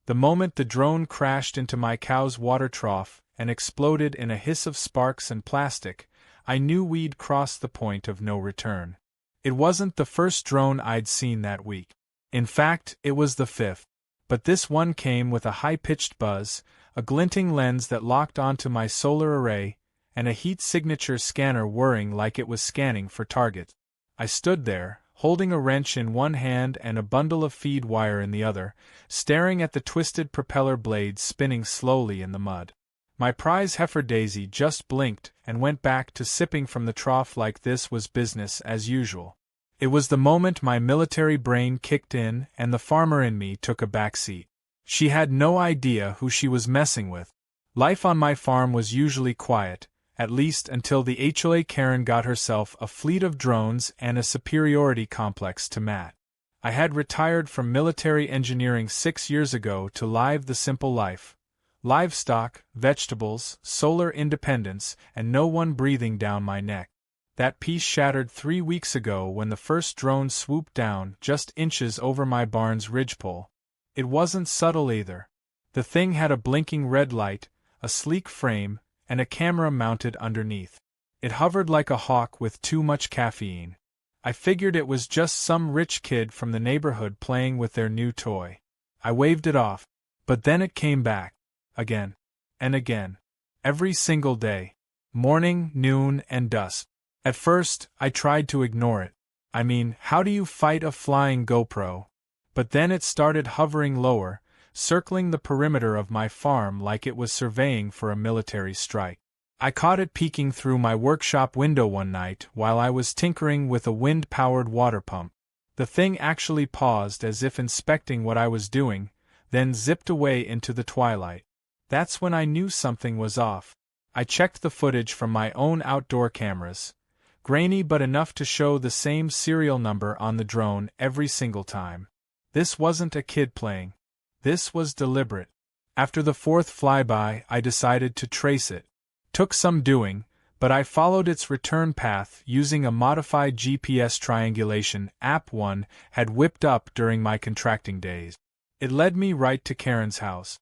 The moment the drone crashed into my cow's water trough and exploded in a hiss of sparks and plastic, I knew we'd crossed the point of no return. It wasn't the first drone I'd seen that week. In fact, it was the fifth. But this one came with a high-pitched buzz, a glinting lens that locked onto my solar array, and a heat signature scanner whirring like it was scanning for targets. I stood there, holding a wrench in one hand and a bundle of feed wire in the other, staring at the twisted propeller blades spinning slowly in the mud. My prize heifer Daisy just blinked and went back to sipping from the trough like this was business as usual. It was the moment my military brain kicked in and the farmer in me took a back seat. She had no idea who she was messing with. Life on my farm was usually quiet, at least until the HOA Karen got herself a fleet of drones and a superiority complex to match. I had retired from military engineering 6 years ago to live the simple life. Livestock, vegetables, solar independence, and no one breathing down my neck. That peace shattered 3 weeks ago when the first drone swooped down just inches over my barn's ridgepole. It wasn't subtle either. The thing had a blinking red light, a sleek frame, and a camera mounted underneath. It hovered like a hawk with too much caffeine. I figured it was just some rich kid from the neighborhood playing with their new toy. I waved it off, but then it came back. Again. And again. Every single day. Morning, noon, and dusk. At first, I tried to ignore it. I mean, how do you fight a flying GoPro? But then it started hovering lower, circling the perimeter of my farm like it was surveying for a military strike. I caught it peeking through my workshop window one night while I was tinkering with a wind-powered water pump. The thing actually paused as if inspecting what I was doing, then zipped away into the twilight. That's when I knew something was off. I checked the footage from my own outdoor cameras. Grainy but enough to show the same serial number on the drone every single time. This wasn't a kid playing. This was deliberate. After the fourth flyby, I decided to trace it. Took some doing, but I followed its return path using a modified GPS triangulation app one had whipped up during my contracting days. It led me right to Karen's house.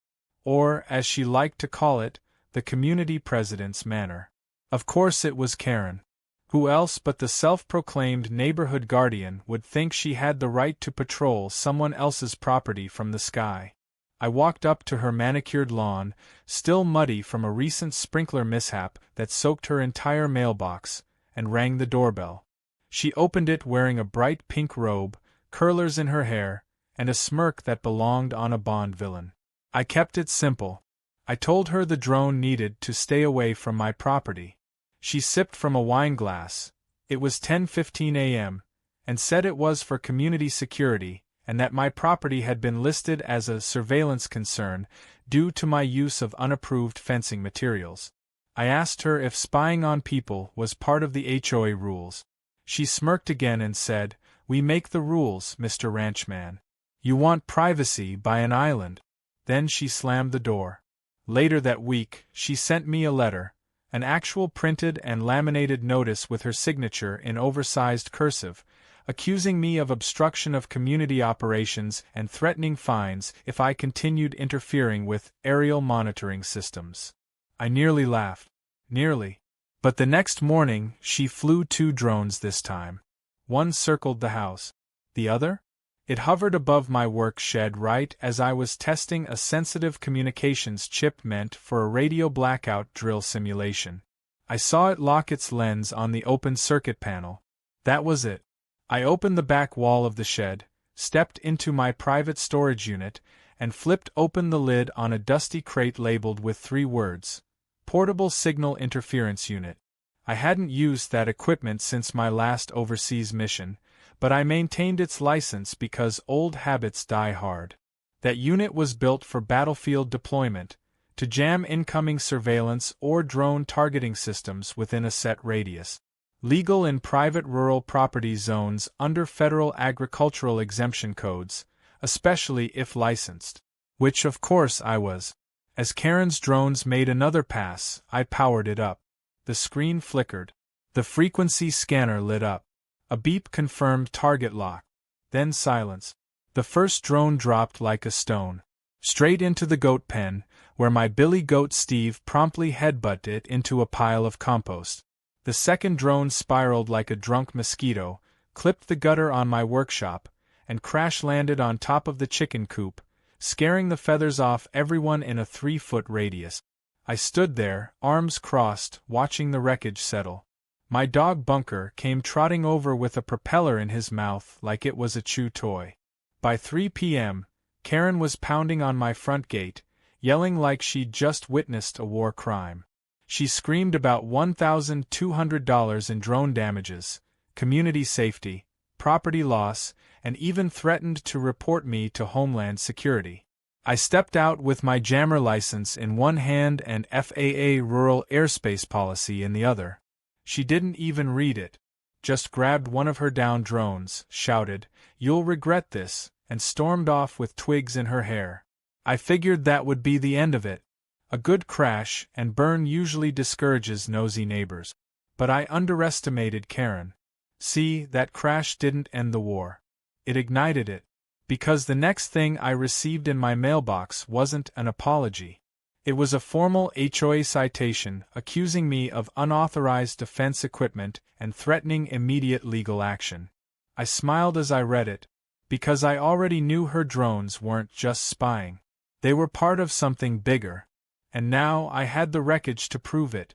Or, as she liked to call it, the community president's manor. Of course it was Karen. Who else but the self-proclaimed neighborhood guardian would think she had the right to patrol someone else's property from the sky? I walked up to her manicured lawn, still muddy from a recent sprinkler mishap that soaked her entire mailbox, and rang the doorbell. She opened it wearing a bright pink robe, curlers in her hair, and a smirk that belonged on a Bond villain. I kept it simple. I told her the drone needed to stay away from my property. She sipped from a wine glass. It was 10:15 a.m., and said it was for community security, and that my property had been listed as a surveillance concern due to my use of unapproved fencing materials. I asked her if spying on people was part of the HOA rules. She smirked again and said, "We make the rules, Mr. Ranchman. You want privacy by an island." Then she slammed the door. Later that week, she sent me a letter, an actual printed and laminated notice with her signature in oversized cursive, accusing me of obstruction of community operations and threatening fines if I continued interfering with aerial monitoring systems. I nearly laughed. Nearly. But the next morning, she flew 2 drones this time. One circled the house. The other? It hovered above my work shed right as I was testing a sensitive communications chip meant for a radio blackout drill simulation. I saw it lock its lens on the open circuit panel. That was it. I opened the back wall of the shed, stepped into my private storage unit, and flipped open the lid on a dusty crate labeled with 3 words: Portable Signal Interference Unit. I hadn't used that equipment since my last overseas mission, but I maintained its license because old habits die hard. That unit was built for battlefield deployment, to jam incoming surveillance or drone targeting systems within a set radius. Legal in private rural property zones under federal agricultural exemption codes, especially if licensed. Which of course I was. As Karen's drones made another pass, I powered it up. The screen flickered. The frequency scanner lit up. A beep confirmed target lock. Then silence. The first drone dropped like a stone. straight into the goat pen, where my billy goat Steve promptly headbutted it into a pile of compost. The second drone spiraled like a drunk mosquito, clipped the gutter on my workshop, and crash-landed on top of the chicken coop, scaring the feathers off everyone in a 3-foot radius. I stood there, arms crossed, watching the wreckage settle. My dog Bunker came trotting over with a propeller in his mouth like it was a chew toy. By 3 p.m., Karen was pounding on my front gate, yelling like she'd just witnessed a war crime. She screamed about $1,200 in drone damages, community safety, property loss, and even threatened to report me to Homeland Security. I stepped out with my jammer license in one hand and FAA rural airspace policy in the other. She didn't even read it, just grabbed one of her downed drones, shouted, "You'll regret this," and stormed off with twigs in her hair. I figured that would be the end of it. A good crash and burn usually discourages nosy neighbors. But I underestimated Karen. See, that crash didn't end the war. It ignited it. Because the next thing I received in my mailbox wasn't an apology. It was a formal HOA citation accusing me of unauthorized defense equipment and threatening immediate legal action. I smiled as I read it, because I already knew her drones weren't just spying. They were part of something bigger. And now I had the wreckage to prove it.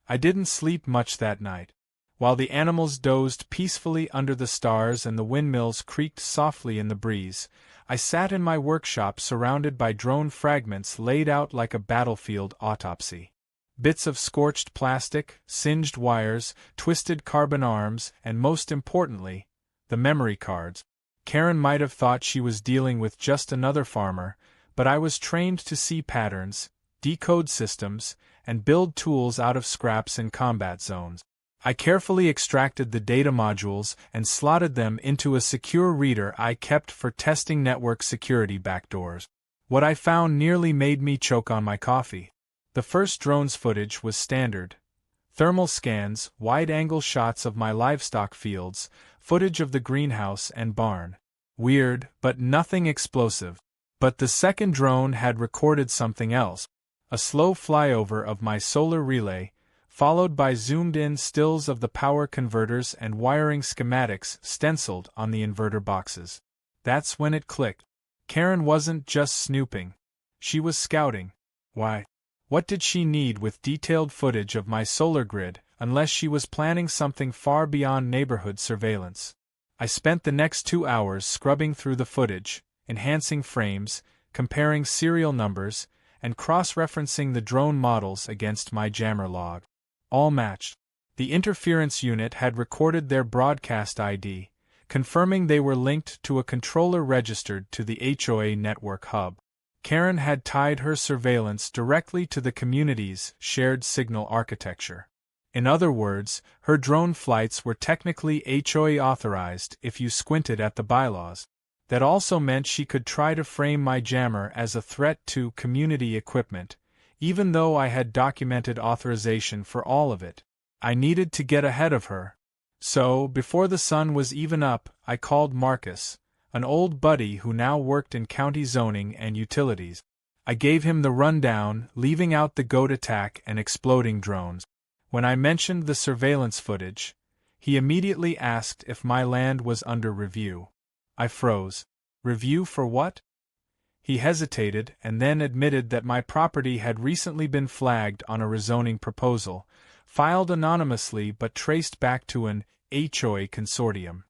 I didn't sleep much that night. While the animals dozed peacefully under the stars and the windmills creaked softly in the breeze, I sat in my workshop surrounded by drone fragments laid out like a battlefield autopsy. Bits of scorched plastic, singed wires, twisted carbon arms, and most importantly, the memory cards. Karen might have thought she was dealing with just another farmer, but I was trained to see patterns, decode systems, and build tools out of scraps in combat zones. I carefully extracted the data modules and slotted them into a secure reader I kept for testing network security backdoors. What I found nearly made me choke on my coffee. The first drone's footage was standard. Thermal scans, wide-angle shots of my livestock fields, footage of the greenhouse and barn. Weird, but nothing explosive. But the second drone had recorded something else. A slow flyover of my solar relay, followed by zoomed-in stills of the power converters and wiring schematics stenciled on the inverter boxes. That's when it clicked. Karen wasn't just snooping. She was scouting. Why? What did she need with detailed footage of my solar grid, unless she was planning something far beyond neighborhood surveillance? I spent the next 2 hours scrubbing through the footage, enhancing frames, comparing serial numbers, and cross-referencing the drone models against my jammer log. All matched. The interference unit had recorded their broadcast ID, confirming they were linked to a controller registered to the HOA network hub. Karen had tied her surveillance directly to the community's shared signal architecture. In other words, her drone flights were technically HOA authorized if you squinted at the bylaws. That also meant she could try to frame my jammer as a threat to community equipment, even though I had documented authorization for all of it. I needed to get ahead of her. So, before the sun was even up, I called Marcus, an old buddy who now worked in county zoning and utilities. I gave him the rundown, leaving out the goat attack and exploding drones. When I mentioned the surveillance footage, he immediately asked if my land was under review. I froze. Review for what? He hesitated and then admitted that my property had recently been flagged on a rezoning proposal, filed anonymously but traced back to an HOA consortium.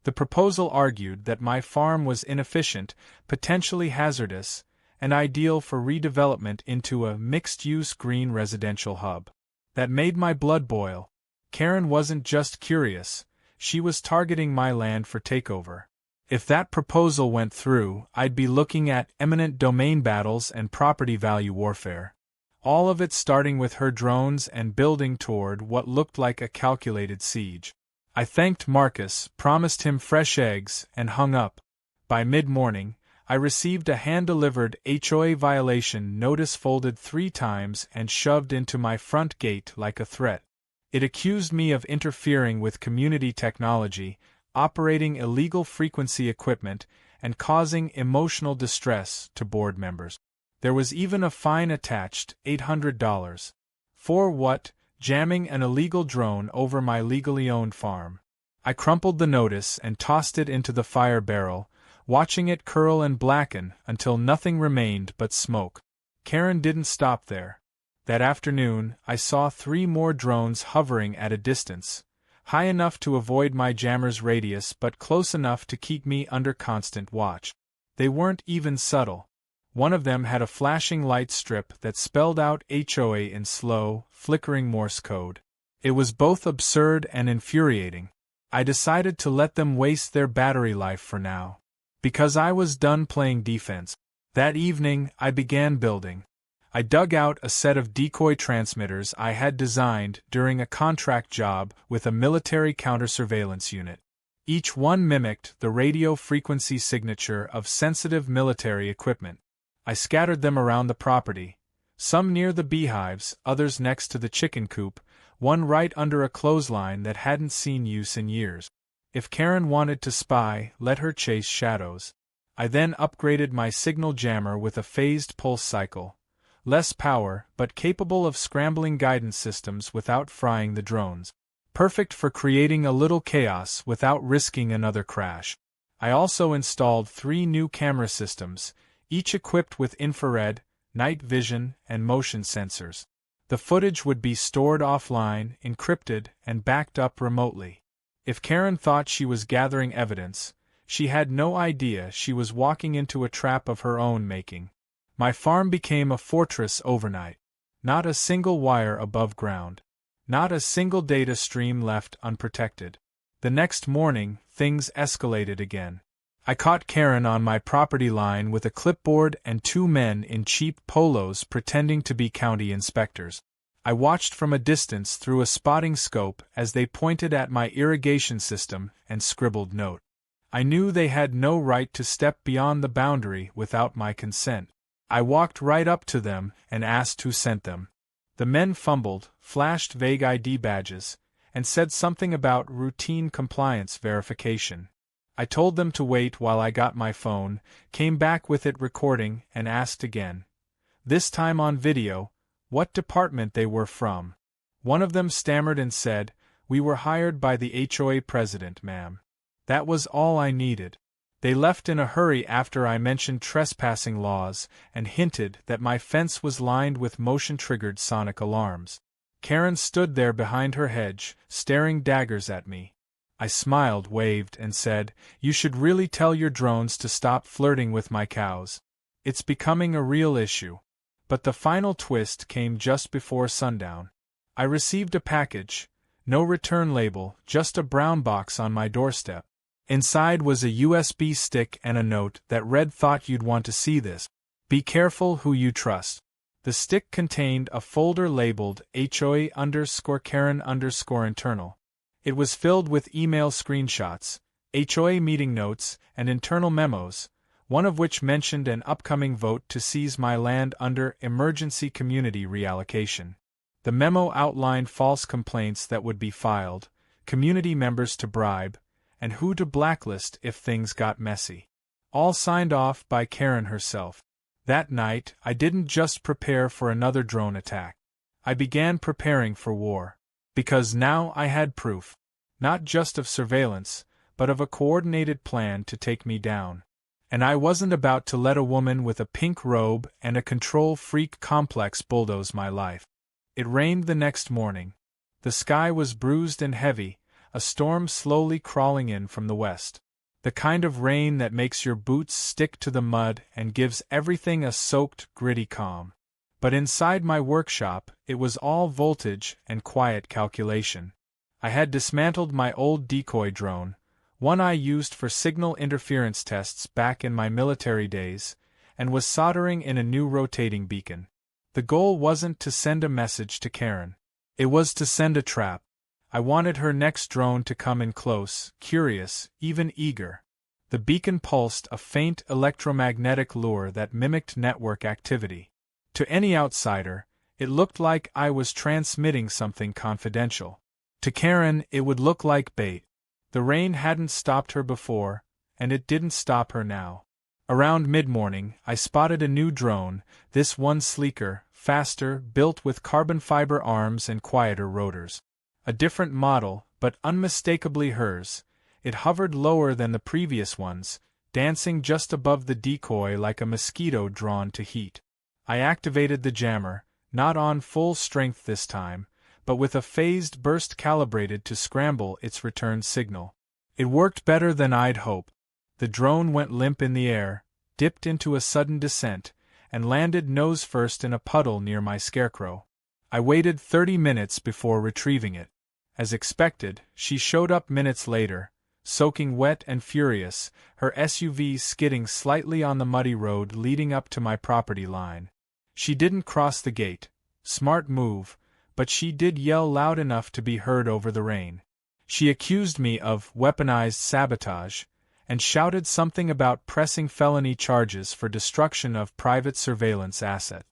The proposal argued that my farm was inefficient, potentially hazardous, and ideal for redevelopment into a mixed-use green residential hub. That made my blood boil. Karen wasn't just curious, she was targeting my land for takeover. If that proposal went through, I'd be looking at eminent domain battles and property value warfare. All of it starting with her drones and building toward what looked like a calculated siege. I thanked Marcus, promised him fresh eggs, and hung up. By mid-morning, I received a hand-delivered HOA violation notice folded 3 times and shoved into my front gate like a threat. It accused me of interfering with community technology, operating illegal frequency equipment, and causing emotional distress to board members. There was even a fine attached, $800. For what? Jamming an illegal drone over my legally owned farm. I crumpled the notice and tossed it into the fire barrel, watching it curl and blacken until nothing remained but smoke. Karen didn't stop there. That afternoon, I saw 3 more drones hovering at a distance, high enough to avoid my jammer's radius but close enough to keep me under constant watch. They weren't even subtle. One of them had a flashing light strip that spelled out HOA in slow, flickering Morse code. It was both absurd and infuriating. I decided to let them waste their battery life for now, because I was done playing defense. That evening, I began building. I dug out a set of decoy transmitters I had designed during a contract job with a military counter-surveillance unit. Each one mimicked the radio frequency signature of sensitive military equipment. I scattered them around the property, some near the beehives, others next to the chicken coop, one right under a clothesline that hadn't seen use in years. If Karen wanted to spy, let her chase shadows. I then upgraded my signal jammer with a phased pulse cycle, less power but capable of scrambling guidance systems without frying the drones. Perfect for creating a little chaos without risking another crash. I also installed 3 new camera systems, each equipped with infrared, night vision, and motion sensors. The footage would be stored offline, encrypted, and backed up remotely. If Karen thought she was gathering evidence, she had no idea she was walking into a trap of her own making. My farm became a fortress overnight. Not a single wire above ground. Not a single data stream left unprotected. The next morning, things escalated again. I caught Karen on my property line with a clipboard and 2 men in cheap polos pretending to be county inspectors. I watched from a distance through a spotting scope as they pointed at my irrigation system and scribbled note. I knew they had no right to step beyond the boundary without my consent. I walked right up to them and asked who sent them. The men fumbled, flashed vague ID badges, and said something about routine compliance verification. I told them to wait while I got my phone, came back with it recording, and asked again, this time on video, what department they were from. One of them stammered and said, "We were hired by the HOA president, ma'am." That was all I needed. They left in a hurry after I mentioned trespassing laws and hinted that my fence was lined with motion-triggered sonic alarms. Karen stood there behind her hedge, staring daggers at me. I smiled, waved, and said, "You should really tell your drones to stop flirting with my cows. It's becoming a real issue." But the final twist came just before sundown. I received a package, no return label, just a brown box on my doorstep. Inside was a USB stick and a note that read, "Thought you'd want to see this. Be careful who you trust." The stick contained a folder labeled HOA_Karen_internal. It was filled with email screenshots, HOA meeting notes, and internal memos, one of which mentioned an upcoming vote to seize my land under emergency community reallocation. The memo outlined false complaints that would be filed, community members to bribe, and who to blacklist if things got messy. All signed off by Karen herself. That night, I didn't just prepare for another drone attack. I began preparing for war. Because now I had proof. Not just of surveillance, but of a coordinated plan to take me down. And I wasn't about to let a woman with a pink robe and a control freak complex bulldoze my life. It rained the next morning. The sky was bruised and heavy, a storm slowly crawling in from the west. The kind of rain that makes your boots stick to the mud and gives everything a soaked, gritty calm. But inside my workshop, it was all voltage and quiet calculation. I had dismantled my old decoy drone, one I used for signal interference tests back in my military days, and was soldering in a new rotating beacon. The goal wasn't to send a message to Karen. It was to send a trap. I wanted her next drone to come in close, curious, even eager. The beacon pulsed a faint electromagnetic lure that mimicked network activity. To any outsider, it looked like I was transmitting something confidential. To Karen, it would look like bait. The rain hadn't stopped her before, and it didn't stop her now. Around mid-morning, I spotted a new drone, this one sleeker, faster, built with carbon fiber arms and quieter rotors. A different model, but unmistakably hers. It hovered lower than the previous ones, dancing just above the decoy like a mosquito drawn to heat. I activated the jammer, not on full strength this time, but with a phased burst calibrated to scramble its return signal. It worked better than I'd hoped. The drone went limp in the air, dipped into a sudden descent, and landed nose first in a puddle near my scarecrow. I waited 30 minutes before retrieving it. As expected, she showed up minutes later, soaking wet and furious, her SUV skidding slightly on the muddy road leading up to my property line. She didn't cross the gate, smart move, but she did yell loud enough to be heard over the rain. She accused me of weaponized sabotage, and shouted something about pressing felony charges for destruction of private surveillance asset.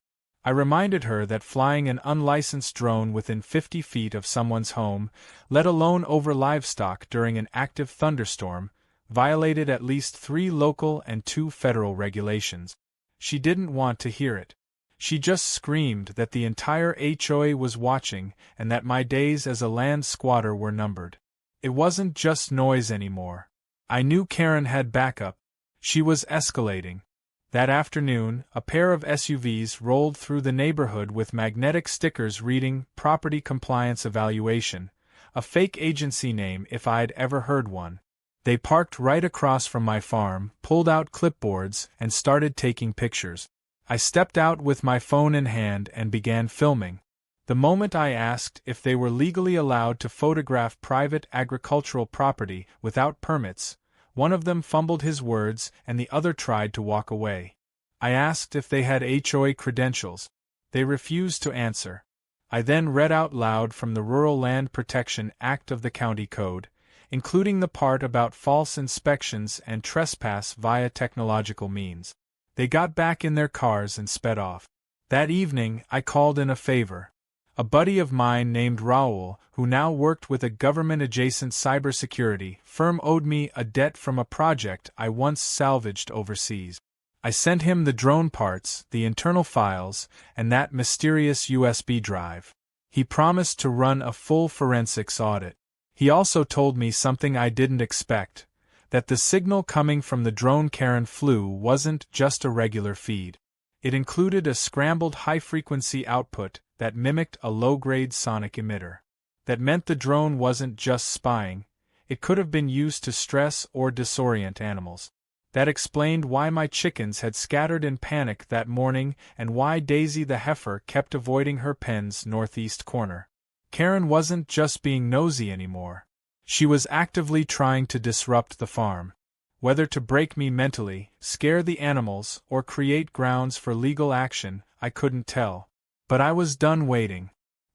I reminded her that flying an unlicensed drone within 50 feet of someone's home, let alone over livestock during an active thunderstorm, violated at least 3 local and 2 federal regulations. She didn't want to hear it. She just screamed that the entire HOA was watching and that my days as a land squatter were numbered. It wasn't just noise anymore. I knew Karen had backup. She was escalating. That afternoon, a pair of SUVs rolled through the neighborhood with magnetic stickers reading Property Compliance Evaluation, a fake agency name if I'd ever heard one. They parked right across from my farm, pulled out clipboards, and started taking pictures. I stepped out with my phone in hand and began filming. The moment I asked if they were legally allowed to photograph private agricultural property without permits, one of them fumbled his words and the other tried to walk away. I asked if they had HOA credentials. They refused to answer. I then read out loud from the Rural Land Protection Act of the County Code, including the part about false inspections and trespass via technological means. They got back in their cars and sped off. That evening, I called in a favor. A buddy of mine named Raoul, who now worked with a government-adjacent cybersecurity firm, owed me a debt from a project I once salvaged overseas. I sent him the drone parts, the internal files, and that mysterious USB drive. He promised to run a full forensics audit. He also told me something I didn't expect, that the signal coming from the drone Karen flew wasn't just a regular feed. It included a scrambled high-frequency output that mimicked a low-grade sonic emitter. That meant the drone wasn't just spying, it could have been used to stress or disorient animals. That explained why my chickens had scattered in panic that morning and why Daisy the heifer kept avoiding her pen's northeast corner. Karen wasn't just being nosy anymore. She was actively trying to disrupt the farm. Whether to break me mentally, scare the animals, or create grounds for legal action, I couldn't tell. But I was done waiting.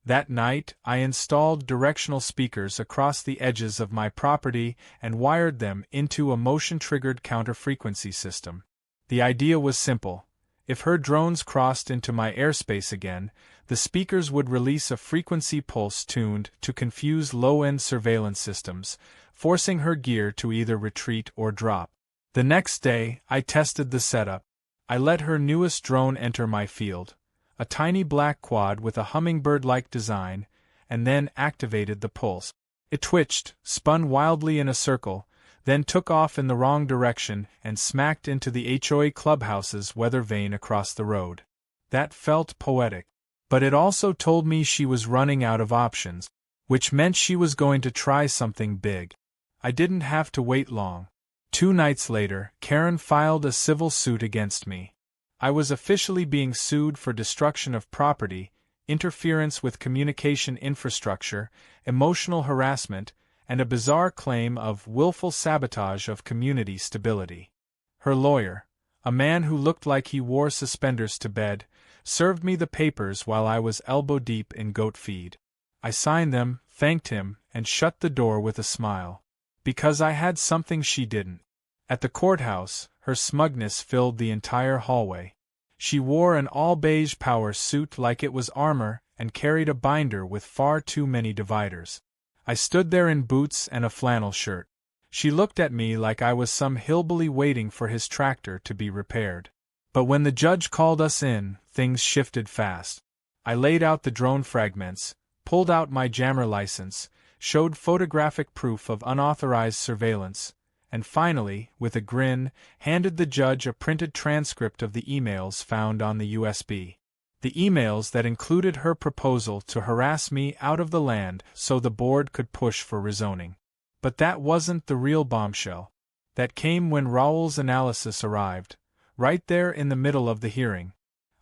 That night, I installed directional speakers across the edges of my property and wired them into a motion-triggered counter-frequency system. The idea was simple. If her drones crossed into my airspace again, the speakers would release a frequency pulse tuned to confuse low-end surveillance systems, forcing her gear to either retreat or drop. The next day, I tested the setup. I let her newest drone enter my field, a tiny black quad with a hummingbird-like design, and then activated the pulse. It twitched, spun wildly in a circle, then took off in the wrong direction and smacked into the HOA clubhouse's weather vane across the road. That felt poetic. But it also told me she was running out of options, which meant she was going to try something big. I didn't have to wait long. 2 nights later, Karen filed a civil suit against me. I was officially being sued for destruction of property, interference with communication infrastructure, emotional harassment, and a bizarre claim of willful sabotage of community stability. Her lawyer, a man who looked like he wore suspenders to bed, served me the papers while I was elbow-deep in goat feed. I signed them, thanked him, and shut the door with a smile. Because I had something she didn't. At the courthouse, her smugness filled the entire hallway. She wore an all-beige power suit like it was armor and carried a binder with far too many dividers. I stood there in boots and a flannel shirt. She looked at me like I was some hillbilly waiting for his tractor to be repaired. But when the judge called us in, things shifted fast. I laid out the drone fragments, pulled out my jammer license, showed photographic proof of unauthorized surveillance, and finally, with a grin, handed the judge a printed transcript of the emails found on the USB. The emails that included her proposal to harass me out of the land so the board could push for rezoning. But that wasn't the real bombshell. That came when Raoul's analysis arrived, right there in the middle of the hearing.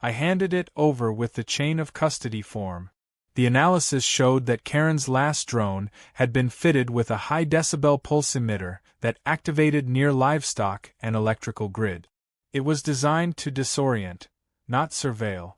I handed it over with the chain of custody form. The analysis showed that Karen's last drone had been fitted with a high-decibel pulse emitter that activated near livestock and electrical grid. It was designed to disorient, not surveil.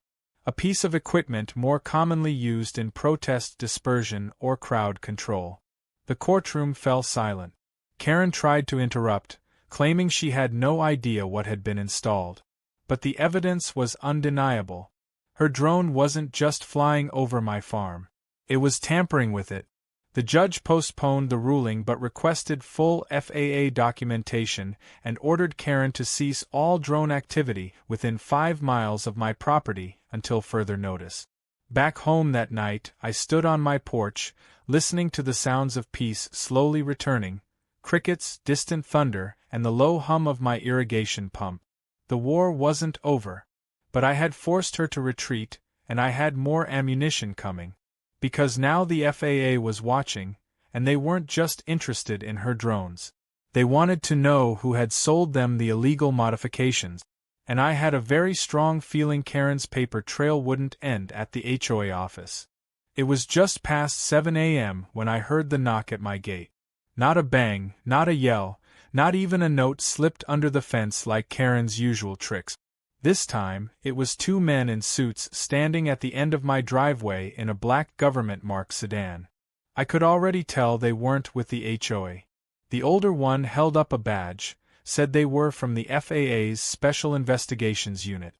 A piece of equipment more commonly used in protest dispersion or crowd control. The courtroom fell silent. Karen tried to interrupt, claiming she had no idea what had been installed. But the evidence was undeniable. Her drone wasn't just flying over my farm. It was tampering with it. The judge postponed the ruling but requested full FAA documentation and ordered Karen to cease all drone activity within 5 miles of my property until further notice. Back home that night, I stood on my porch, listening to the sounds of peace slowly returning, crickets, distant thunder, and the low hum of my irrigation pump. The war wasn't over. But I had forced her to retreat, and I had more ammunition coming. Because now the FAA was watching, and they weren't just interested in her drones. They wanted to know who had sold them the illegal modifications. And I had a very strong feeling Karen's paper trail wouldn't end at the HOA office. It was just past 7 a.m. when I heard the knock at my gate. Not a bang, not a yell, not even a note slipped under the fence like Karen's usual tricks. This time, it was 2 men in suits standing at the end of my driveway in a black government-marked sedan. I could already tell they weren't with the HOA. The older one held up a badge, said they were from the FAA's Special Investigations Unit.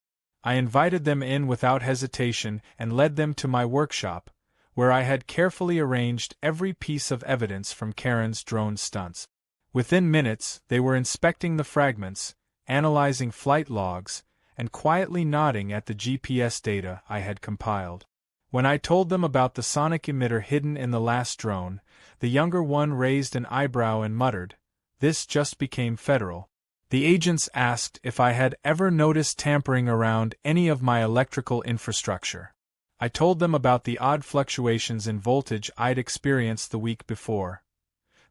I invited them in without hesitation and led them to my workshop, where I had carefully arranged every piece of evidence from Karen's drone stunts. Within minutes, they were inspecting the fragments, analyzing flight logs, and quietly nodding at the GPS data I had compiled. When I told them about the sonic emitter hidden in the last drone, the younger one raised an eyebrow and muttered, "This just became federal." The agents asked if I had ever noticed tampering around any of my electrical infrastructure. I told them about the odd fluctuations in voltage I'd experienced the week before.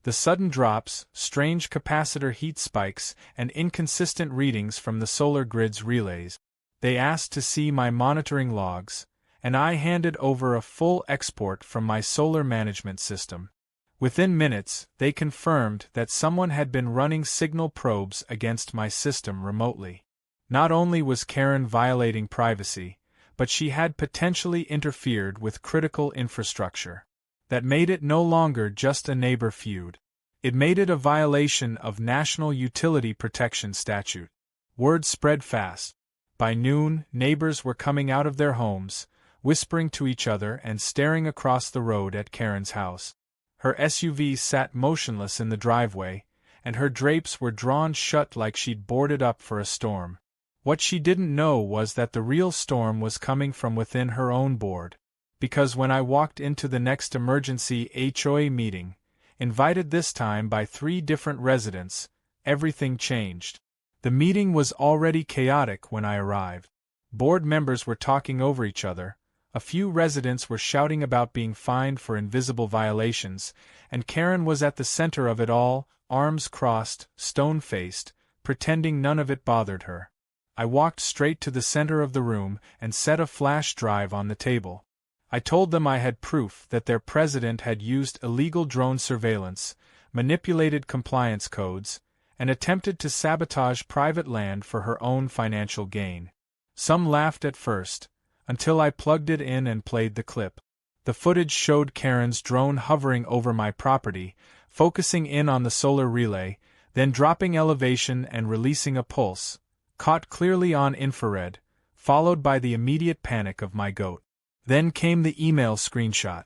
The sudden drops, strange capacitor heat spikes, and inconsistent readings from the solar grid's relays. They asked to see my monitoring logs, and I handed over a full export from my solar management system. Within minutes, they confirmed that someone had been running signal probes against my system remotely. Not only was Karen violating privacy, but she had potentially interfered with critical infrastructure. That made it no longer just a neighbor feud. It made it a violation of National Utility Protection Statute. Word spread fast. By noon, neighbors were coming out of their homes, whispering to each other and staring across the road at Karen's house. Her SUV sat motionless in the driveway, and her drapes were drawn shut like she'd boarded up for a storm. What she didn't know was that the real storm was coming from within her own board. Because when I walked into the next emergency HOA meeting, invited this time by 3 different residents, everything changed. The meeting was already chaotic when I arrived. Board members were talking over each other, a few residents were shouting about being fined for invisible violations, and Karen was at the center of it all, arms crossed, stone-faced, pretending none of it bothered her. I walked straight to the center of the room and set a flash drive on the table. I told them I had proof that their president had used illegal drone surveillance, manipulated compliance codes, and attempted to sabotage private land for her own financial gain. Some laughed at first, until I plugged it in and played the clip. The footage showed Karen's drone hovering over my property, focusing in on the solar relay, then dropping elevation and releasing a pulse, caught clearly on infrared, followed by the immediate panic of my goat. Then came the email screenshot.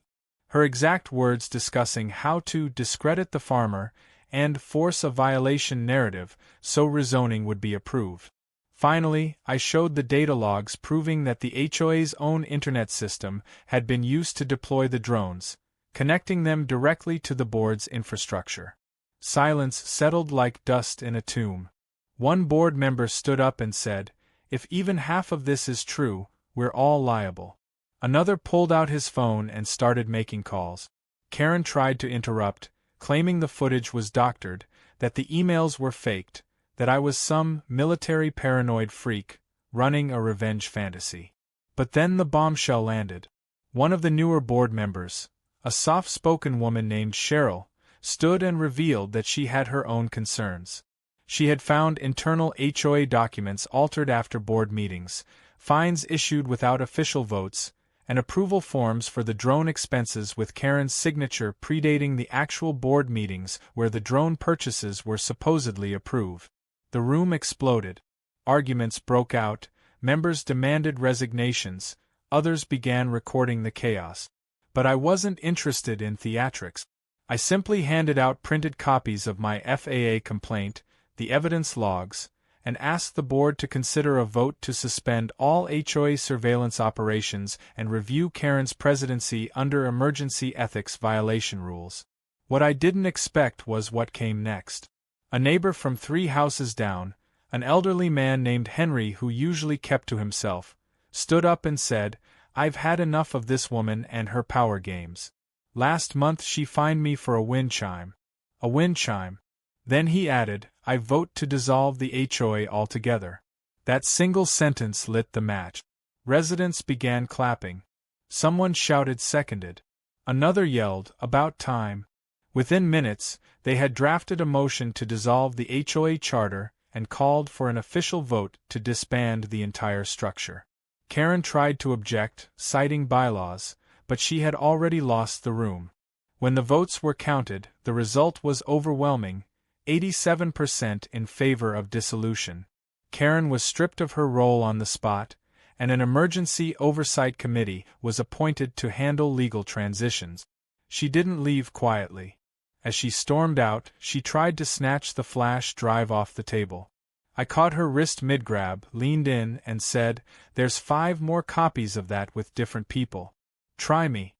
Her exact words discussing how to discredit the farmer and force a violation narrative, so rezoning would be approved. Finally, I showed the data logs proving that the HOA's own internet system had been used to deploy the drones, connecting them directly to the board's infrastructure. Silence settled like dust in a tomb. One board member stood up and said, "If even half of this is true, we're all liable." Another pulled out his phone and started making calls. Karen tried to interrupt, claiming the footage was doctored, that the emails were faked, that I was some military paranoid freak, running a revenge fantasy. But then the bombshell landed. One of the newer board members, a soft-spoken woman named Cheryl, stood and revealed that she had her own concerns. She had found internal HOA documents altered after board meetings, fines issued without official votes, and approval forms for the drone expenses with Karen's signature predating the actual board meetings where the drone purchases were supposedly approved. The room exploded. Arguments broke out, members demanded resignations, others began recording the chaos. But I wasn't interested in theatrics. I simply handed out printed copies of my FAA complaint, the evidence logs, and asked the board to consider a vote to suspend all HOA surveillance operations and review Karen's presidency under emergency ethics violation rules. What I didn't expect was what came next. A neighbor from 3 houses down, an elderly man named Henry who usually kept to himself, stood up and said, "I've had enough of this woman and her power games. Last month she fined me for a wind chime." A wind chime. Then he added, "I vote to dissolve the HOA altogether." That single sentence lit the match. Residents began clapping. Someone shouted seconded. Another yelled, "About time." Within minutes, they had drafted a motion to dissolve the HOA charter and called for an official vote to disband the entire structure. Karen tried to object, citing bylaws, but she had already lost the room. When the votes were counted, the result was overwhelming, 87% in favor of dissolution. Karen was stripped of her role on the spot, and an emergency oversight committee was appointed to handle legal transitions. She didn't leave quietly. As she stormed out, she tried to snatch the flash drive off the table. I caught her wrist mid-grab, leaned in, and said, "There's 5 more copies of that with different people. Try me."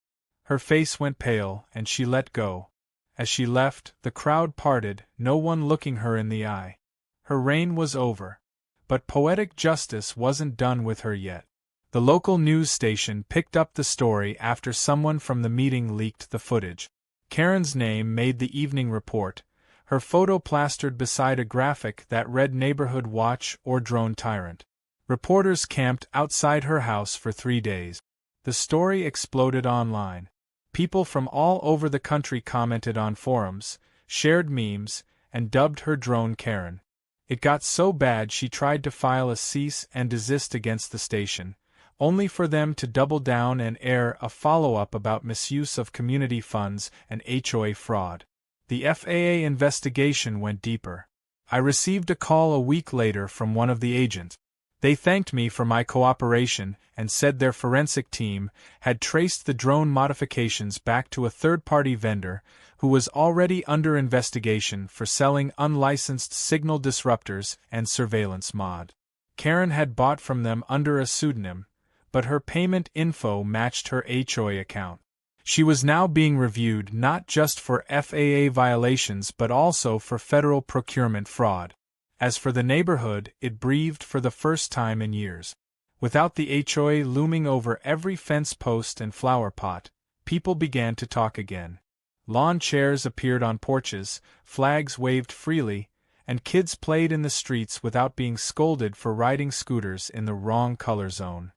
Her face went pale, and she let go. As she left, the crowd parted, no one looking her in the eye. Her reign was over. But poetic justice wasn't done with her yet. The local news station picked up the story after someone from the meeting leaked the footage. Karen's name made the evening report, her photo plastered beside a graphic that read Neighborhood Watch or Drone Tyrant. Reporters camped outside her house for 3 days. The story exploded online. People from all over the country commented on forums, shared memes, and dubbed her Drone Karen. It got so bad she tried to file a cease and desist against the station, only for them to double down and air a follow-up about misuse of community funds and HOA fraud. The FAA investigation went deeper. I received a call a week later from one of the agents. They thanked me for my cooperation and said their forensic team had traced the drone modifications back to a third-party vendor who was already under investigation for selling unlicensed signal disruptors and surveillance mod. Karen had bought from them under a pseudonym, but her payment info matched her HOA account. She was now being reviewed not just for FAA violations but also for federal procurement fraud. As for the neighborhood, it breathed for the first time in years. Without the HOA looming over every fence post and flower pot, people began to talk again. Lawn chairs appeared on porches, flags waved freely, and kids played in the streets without being scolded for riding scooters in the wrong color zone.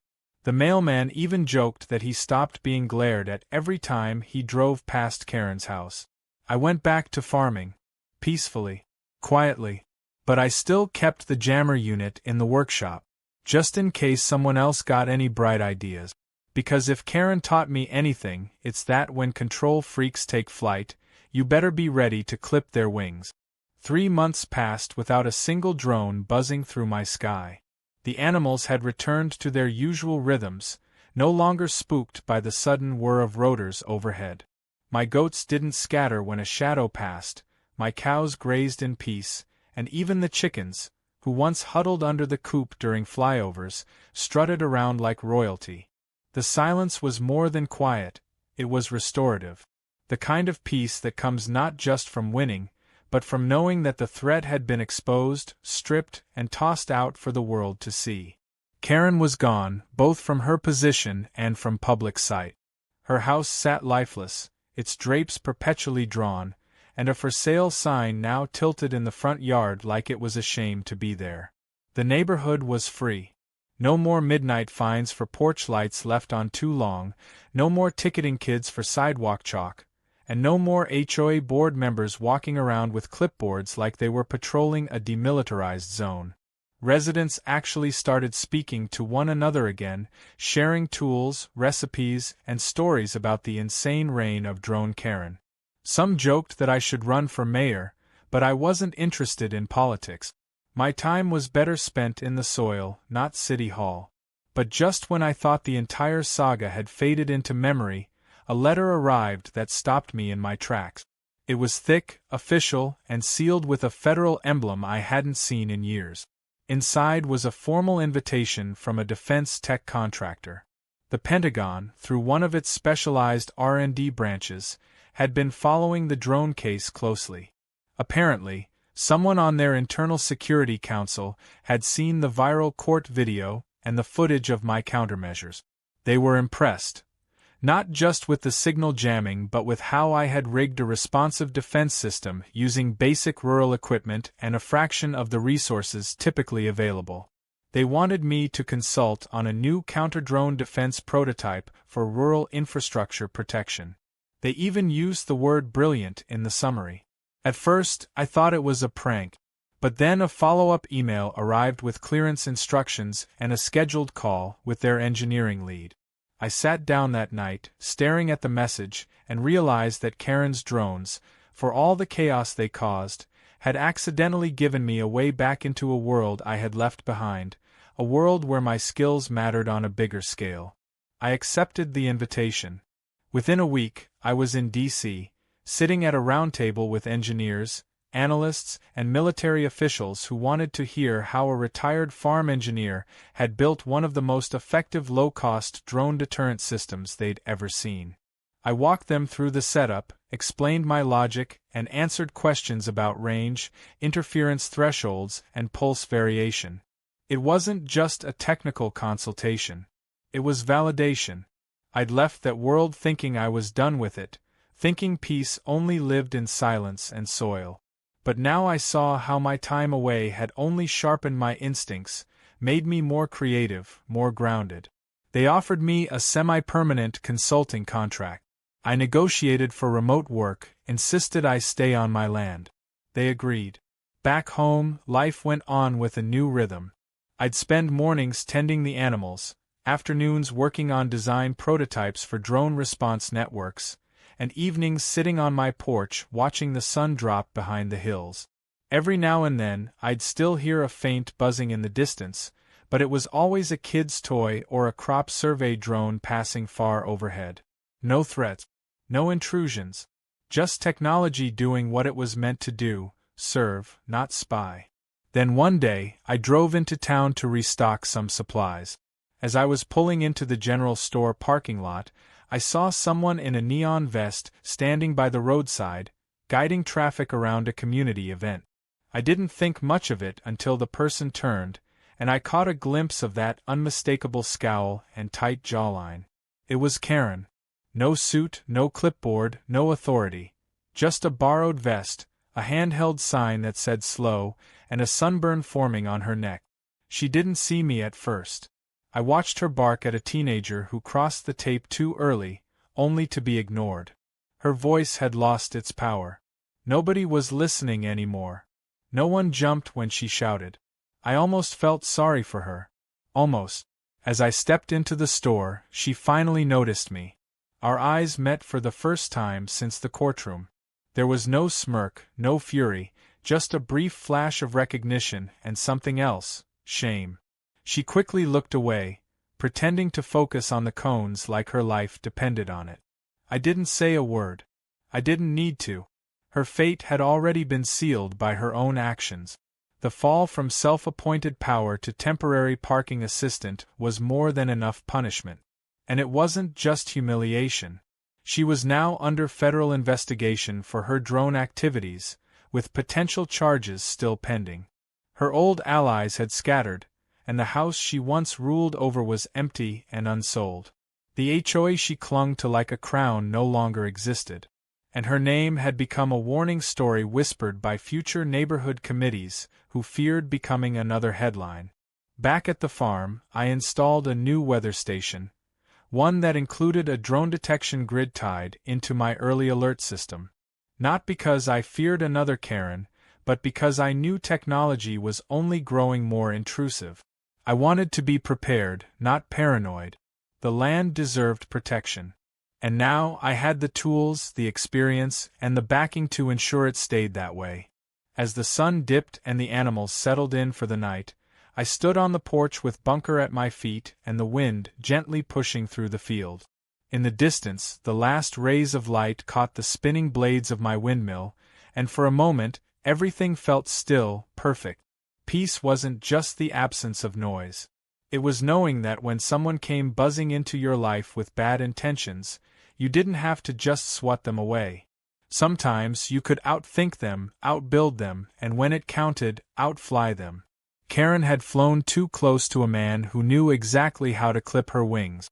The mailman even joked that he stopped being glared at every time he drove past Karen's house. I went back to farming. Peacefully. Quietly. But I still kept the jammer unit in the workshop, just in case someone else got any bright ideas. Because if Karen taught me anything, it's that when control freaks take flight, you better be ready to clip their wings. 3 months passed without a single drone buzzing through my sky. The animals had returned to their usual rhythms, no longer spooked by the sudden whir of rotors overhead. My goats didn't scatter when a shadow passed, my cows grazed in peace, and even the chickens, who once huddled under the coop during flyovers, strutted around like royalty. The silence was more than quiet, it was restorative. The kind of peace that comes not just from winning, but from knowing that the threat had been exposed, stripped, and tossed out for the world to see. Karen was gone, both from her position and from public sight. Her house sat lifeless, its drapes perpetually drawn, and a for sale sign now tilted in the front yard like it was ashamed to be there. The neighborhood was free. No more midnight fines for porch lights left on too long, no more ticketing kids for sidewalk chalk, and no more HOA board members walking around with clipboards like they were patrolling a demilitarized zone. Residents actually started speaking to one another again, sharing tools, recipes, and stories about the insane reign of Drone Karen. Some joked that I should run for mayor, but I wasn't interested in politics. My time was better spent in the soil, not City Hall. But just when I thought the entire saga had faded into memory, a letter arrived that stopped me in my tracks. It was thick, official, and sealed with a federal emblem I hadn't seen in years. Inside was a formal invitation from a defense tech contractor. The Pentagon, through one of its specialized R&D branches, had been following the drone case closely. Apparently, someone on their Internal Security Council had seen the viral court video and the footage of my countermeasures. They were impressed, not just with the signal jamming but with how I had rigged a responsive defense system using basic rural equipment and a fraction of the resources typically available. They wanted me to consult on a new counter-drone defense prototype for rural infrastructure protection. They even used the word brilliant in the summary. At first, I thought it was a prank, but then a follow-up email arrived with clearance instructions and a scheduled call with their engineering lead. I sat down that night, staring at the message, and realized that Karen's drones, for all the chaos they caused, had accidentally given me a way back into a world I had left behind, a world where my skills mattered on a bigger scale. I accepted the invitation. Within a week, I was in D.C., sitting at a round table with engineers, analysts, and military officials who wanted to hear how a retired farm engineer had built one of the most effective low-cost drone deterrent systems they'd ever seen. I walked them through the setup, explained my logic, and answered questions about range, interference thresholds, and pulse variation. It wasn't just a technical consultation. It was validation. I'd left that world thinking I was done with it, thinking peace only lived in silence and soil. But now I saw how my time away had only sharpened my instincts, made me more creative, more grounded. They offered me a semi-permanent consulting contract. I negotiated for remote work, insisted I stay on my land. They agreed. Back home, life went on with a new rhythm. I'd spend mornings tending the animals, afternoons working on design prototypes for drone response networks, and evenings sitting on my porch watching the sun drop behind the hills. Every now and then, I'd still hear a faint buzzing in the distance, but it was always a kid's toy or a crop survey drone passing far overhead. No threats, no intrusions, just technology doing what it was meant to do, serve, not spy. Then one day, I drove into town to restock some supplies. As I was pulling into the general store parking lot, I saw someone in a neon vest standing by the roadside, guiding traffic around a community event. I didn't think much of it until the person turned, and I caught a glimpse of that unmistakable scowl and tight jawline. It was Karen. No suit, no clipboard, no authority. Just a borrowed vest, a handheld sign that said slow, and a sunburn forming on her neck. She didn't see me at first. I watched her bark at a teenager who crossed the tape too early, only to be ignored. Her voice had lost its power. Nobody was listening anymore. No one jumped when she shouted. I almost felt sorry for her. Almost. As I stepped into the store, she finally noticed me. Our eyes met for the first time since the courtroom. There was no smirk, no fury, just a brief flash of recognition and something else, shame. She quickly looked away, pretending to focus on the cones like her life depended on it. I didn't say a word. I didn't need to. Her fate had already been sealed by her own actions. The fall from self-appointed power to temporary parking assistant was more than enough punishment. And it wasn't just humiliation. She was now under federal investigation for her drone activities, with potential charges still pending. Her old allies had scattered, and the house she once ruled over was empty and unsold. The HOA she clung to like a crown no longer existed, and her name had become a warning story whispered by future neighborhood committees who feared becoming another headline. Back at the farm, I installed a new weather station, one that included a drone detection grid tied into my early alert system. Not because I feared another Karen, but because I knew technology was only growing more intrusive. I wanted to be prepared, not paranoid. The land deserved protection. And now I had the tools, the experience, and the backing to ensure it stayed that way. As the sun dipped and the animals settled in for the night, I stood on the porch with Bunker at my feet and the wind gently pushing through the field. In the distance, the last rays of light caught the spinning blades of my windmill, and for a moment, everything felt still, perfect. Peace wasn't just the absence of noise. It was knowing that when someone came buzzing into your life with bad intentions, you didn't have to just swat them away. Sometimes you could outthink them, outbuild them, and when it counted, outfly them. Karen had flown too close to a man who knew exactly how to clip her wings.